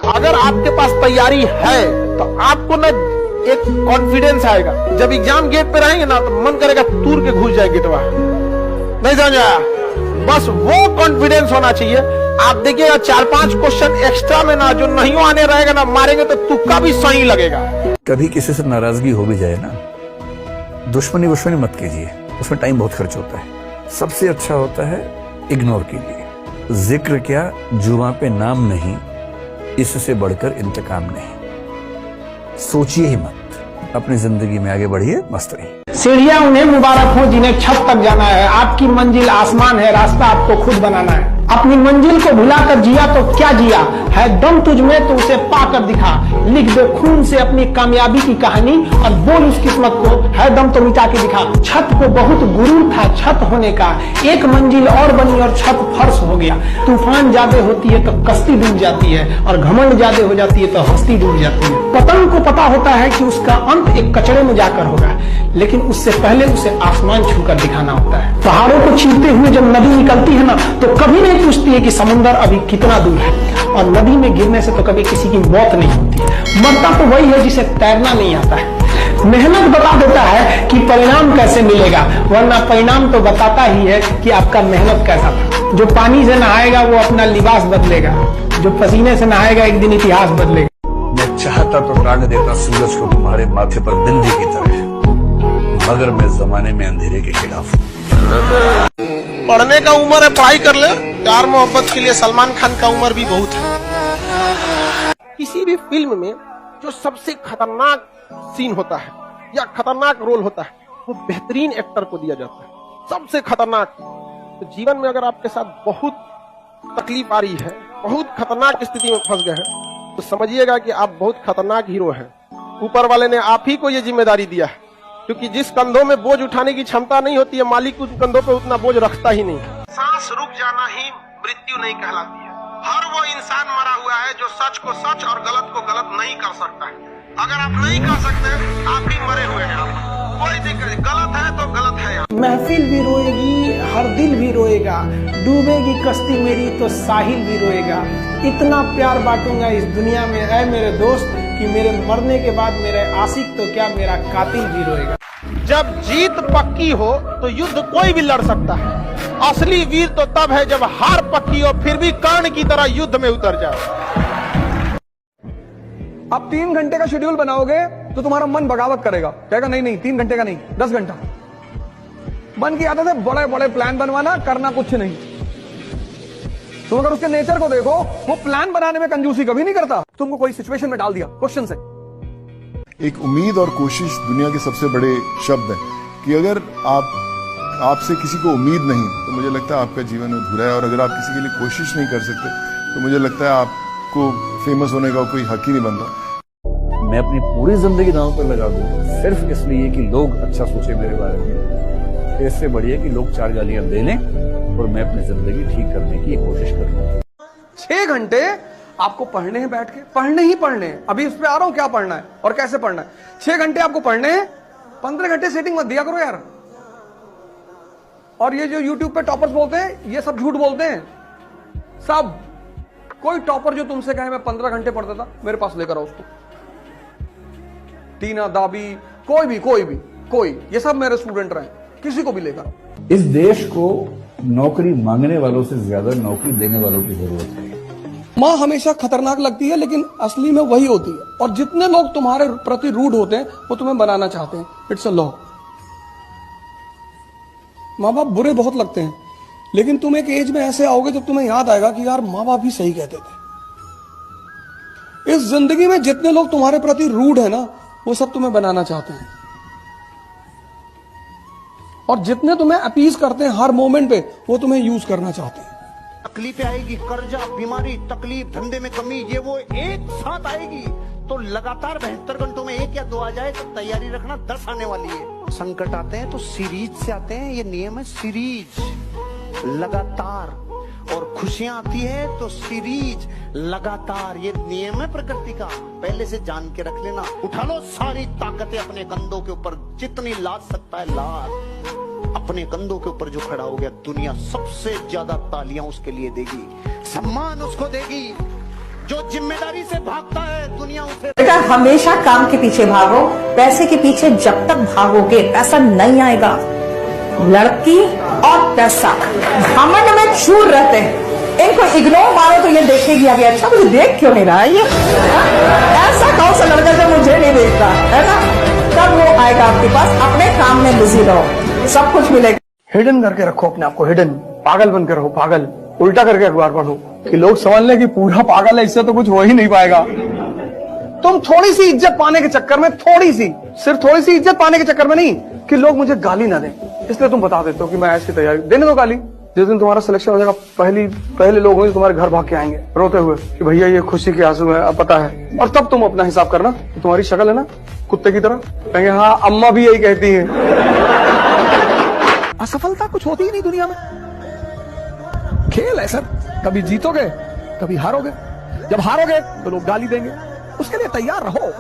अगर आपके पास तैयारी है तो आपको ना एक कॉन्फिडेंस आएगा। जब एग्जाम गेट पे रहेंगे ना तो मन करेगा तूर के घुस जाए गेटवा। नहीं समझा? बस वो कॉन्फिडेंस होना चाहिए। आप देखिएगा 4-5 क्वेश्चन एक्स्ट्रा में ना जो नहीं आने रहेगा ना, मारेंगे तो तुक्का भी सही लगेगा। कभी किसी से नाराजगी हो भी जाए ना, दुश्मनी मत कीजिए, उसमें टाइम बहुत खर्च होता है। सबसे अच्छा होता है इग्नोर कीजिए। जिक्र क्या, जुबां पे नाम नहीं, इससे बढ़कर इंतकाम नहीं। सोचिए ही मत, अपनी जिंदगी में आगे बढ़िए, मस्त रहिए। सीढ़ियां उन्हें मुबारक हो जिन्हें छत तक जाना है। आपकी मंजिल आसमान है, रास्ता आपको खुद बनाना है। अपनी मंजिल को भुलाकर जिया तो क्या जिया है, दम तुझ में तो उसे पाकर दिखा। लिख दे खून से अपनी कामयाबी की कहानी और बोल उस किस्मत को, है दम तो मिटा के दिखा। छत को बहुत गुरूर था छत होने का, एक मंजिल और बनी और छत फर्श हो गया। तूफान ज्यादा होती है तो कश्ती डूब जाती है, और घमंड ज्यादा हो जाती है तो हस्ती डूब जाती है। पतंग को पता होता है कि उसका अंत एक कचड़े में जाकर होगा, लेकिन उससे पहले उसे आसमान छूकर दिखाना होता है। पहाड़ों को चीरते हुए जब नदी निकलती है ना, तो कभी नहीं पूछती है कि समुद्र अभी कितना दूर है, और नदी में गिरने से तो कभी किसी की मौत नहीं होती। मरता तो वही है जिसे तैरना नहीं आता है। मेहनत बता देता है कि परिणाम कैसे मिलेगा, वरना परिणाम तो बताता ही है कि आपका मेहनत कैसा था। जो पानी से नहाएगा वो अपना लिबास बदलेगा, जो पसीने से नहाएगा एक दिन इतिहास बदलेगा। मैं चाहता तो डाल देता सूरज को तुम्हारे माथे पर बिंदी की तरह, मगर मैं जमाने में अंधेरे के खिलाफ हूँ। पढ़ने का उम्र है, पढ़ाई कर ले। प्यार मोहब्बत के लिए सलमान खान का उम्र भी बहुत है। किसी भी फिल्म में जो सबसे खतरनाक सीन होता है या खतरनाक रोल होता है, वो बेहतरीन एक्टर को दिया जाता है, सबसे खतरनाक। तो जीवन में अगर आपके साथ बहुत तकलीफ आ रही है, बहुत खतरनाक स्थिति में फंस गए हैं, तो समझिएगा कि आप बहुत खतरनाक हीरो हैं। ऊपर वाले ने आप ही को ये जिम्मेदारी दिया है, क्योंकि जिस कंधों में बोझ उठाने की क्षमता नहीं होती है, मालिक उन कंधों पे उतना बोझ रखता ही नहीं। सांस रुक जाना ही मृत्यु नहीं कहलाती है। हर वो इंसान मरा हुआ है जो सच को सच और गलत को गलत नहीं कर सकता है। अगर आप नहीं कर सकते, आप ही मरे हुए हैं। कोई दिक्कत नहीं, गलत है तो गलत है। महफिल भी रोएगी, हर दिल भी रोएगा, डूबेगी कश्ती मेरी तो साहिल भी रोएगा। इतना प्यार बांटूंगा इस दुनिया में है मेरे दोस्त, कि मेरे मरने के बाद मेरे आशिक तो क्या मेरा कातिल भी रोएगा। जब जीत पक्की हो तो युद्ध कोई भी लड़ सकता है। असली वीर तो तब है जब हार पक्की हो, फिर भी कर्ण की तरह युद्ध में उतर जाए। आप 3 घंटे का शेड्यूल बनाओगे तो तुम्हारा मन बगावत करेगा, कहेगा नहीं नहीं 3 घंटे का नहीं 10 घंटा। मन की आदत है बड़े बड़े प्लान बनवाना, करना कुछ नहीं। तुम अगर उसके नेचर को देखो, वो प्लान बनाने में कंजूसी कभी नहीं करता। तुमको कोई सिचुएशन में डाल दिया क्वेश्चन से। एक उम्मीद और कोशिश दुनिया के सबसे बड़े शब्द हैं, कि अगर आपसे किसी को उम्मीद नहीं तो मुझे लगता है आपका जीवन अधूरा है, और अगर आप किसी के लिए कोशिश नहीं कर सकते तो मुझे लगता है आपको फेमस होने का कोई हक ही नहीं बनता। मैं अपनी पूरी जिंदगी दांव पर लगा दूं सिर्फ इसलिए कि लोग अच्छा सोचे मेरे बारे में। इससे बढ़िया कि लोग 4 गालियां दे लें और मैं अपनी जिंदगी ठीक करने की कोशिश करूं। 6 घंटे आपको पढ़ने हैं, बैठ के पढ़ने ही पढ़ने हैं। अभी इस पे आ रहा हूं क्या पढ़ना है और कैसे पढ़ना है। 6 घंटे आपको पढ़ने हैं, 15 घंटे सेटिंग मत दिया करो यार। और ये जो YouTube पे टॉपर्स बोलते हैं, ये सब झूठ बोलते हैं सब। कोई टॉपर जो तुमसे कहे मैं 15 घंटे पढ़ता था, मेरे पास लेकर आओ उसको। टीना दाबी, कोई, ये सब मेरे स्टूडेंट रहे, किसी को भी लेकर आओ। इस देश को नौकरी मांगने वालों से ज्यादा नौकरी देने वालों की जरूरत है। माँ हमेशा खतरनाक लगती है, लेकिन असली में वही होती है। और जितने लोग तुम्हारे प्रति रूड होते हैं, वो तुम्हें बनाना चाहते हैं। It's a law. माँ बाप बुरे बहुत लगते हैं, लेकिन तुम एक एज में ऐसे आओगे जब तुम्हें याद आएगा कि यार माँ बाप ही सही कहते थे। इस जिंदगी में जितने लोग तुम्हारे प्रति रूड है ना, वो सब तुम्हें बनाना चाहते हैं। और जितने तुम्हें अपीज करते हैं हर मोमेंट पे, वो तुम्हें यूज करना चाहते हैं। तकलीफें आएगी, कर्जा, बीमारी, तकलीफ, धंधे में कमी, ये वो एक साथ आएगी। तो लगातार 72 घंटों में 1 या 2 आ जाए तो तैयारी रखना 10 आने वाली है। संकट आते हैं तो सीरीज से आते हैं, ये नियम है सीरीज, लगातार। और खुशियां आती है तो सीरीज, लगातार, ये नियम है प्रकृति का। पहले से जान के रख लेना। उठा लो सारी ताकतें अपने कंधों के ऊपर, जितनी लाद सकता है लाद। अपने कंधों के ऊपर जो खड़ा हो गया, दुनिया सबसे ज्यादा तालियां उसके लिए देगी, सम्मान उसको देगी। जो जिम्मेदारी से भागता है दुनिया उसे बेटा हमेशा काम के पीछे भागो, पैसे के पीछे जब तक भागोगे पैसा नहीं आएगा। लड़की और पैसा घमंड में चूर रहते हैं, इनको इग्नोर मारो तो ये देखेगी अभी अच्छा मुझे देख क्यों नहीं रहा है ये, ऐसा कौन सा लड़का जो मुझे नहीं देखता है ना, तब वो आएगा आपके पास। अपने काम में बिजी रहो, सब कुछ मिलेगा। हिडन करके रखो अपने आप को, हिडन, पागल बनकर रहो, पागल, उल्टा करके अखबार पढ़ो कि लोग समझ लें कि पूरा पागल है, इससे तो कुछ हो ही नहीं पाएगा। तुम थोड़ी सी इज्जत पाने के चक्कर में, थोड़ी सी, सिर्फ थोड़ी सी इज्जत पाने के चक्कर में नहीं कि लोग मुझे गाली ना दें, इसलिए तुम बता देते हो कि मैं ऐसी तैयारी, देने दो गाली। जिस दिन तुम्हारा सिलेक्शन हो जाएगा पहले लोग होंगे तुम्हारे घर भाग के आएंगे रोते हुए कि भैया ये खुशी के आंसू है, अब पता है। और तब तुम अपना हिसाब करना, तुम्हारी शक्ल है ना कुत्ते की तरह, कहेंगे हाँ अम्मा भी यही कहती है। असफलता कुछ होती ही नहीं दुनिया में, खेल है सर, कभी जीतोगे कभी हारोगे, जब हारोगे तो लोग गाली देंगे, उसके लिए तैयार रहो।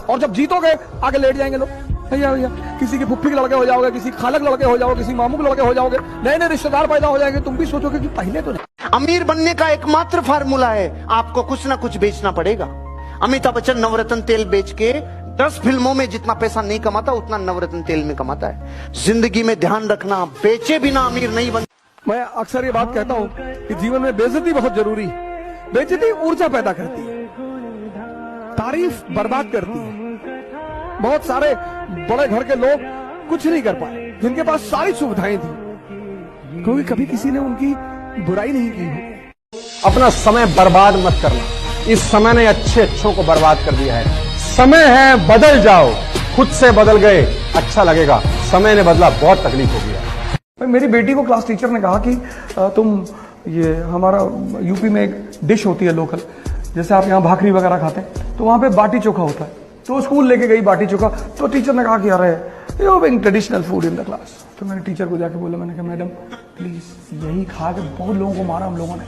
और जब जीतोगे आगे लेट जाएंगे लोग, भैया भैया किसी की फुफ्फी के लड़के हो जाओगे, किसी खालक लड़के हो जाओगे, किसी मामू के लड़के हो जाओगे, नए नए रिश्तेदार पैदा हो जाएंगे, तुम भी सोचोगे कि पहले तो नहीं। अमीर बनने का एकमात्र फार्मूला है आपको कुछ ना कुछ बेचना पड़ेगा। अमिताभ बच्चन नवरत्न तेल बेच के 10 फिल्मों में जितना पैसा नहीं कमाता उतना नवरत्न तेल में कमाता है। जिंदगी में ध्यान रखना, बेचे बिना अमीर नहीं बन। मैं अक्सर ये बात कहता हूं कि जीवन में बेइज्जती बहुत जरूरी है। बेइज्जती ऊर्जा पैदा करती है, तारीफ बर्बाद करती है। बहुत सारे बड़े घर के लोग कुछ नहीं कर पाए जिनके पास सारी सुविधाएं थी, क्योंकि कभी किसी ने उनकी बुराई नहीं की हो। अपना समय बर्बाद मत करना, इस समय ने अच्छों को बर्बाद कर दिया है। समय है बदल जाओ, खुद से बदल गए अच्छा लगेगा, समय ने बदला बहुत तकलीफ हो गया। मेरी बेटी को क्लास टीचर ने कहा कि तुम ये हमारा यूपी में एक डिश होती है लोकल, जैसे आप यहाँ भाकरी वगैरह खाते हैं तो वहां पे बाटी चोखा होता है, तो स्कूल लेके गई बाटी चोखा, तो टीचर ने कहा कि अरे you having traditional food in the class. तो मैंने टीचर को जाके बोला, मैंने कहा मैडम प्लीज यही खा के बहुत लोगों को मारा हम लोगों ने,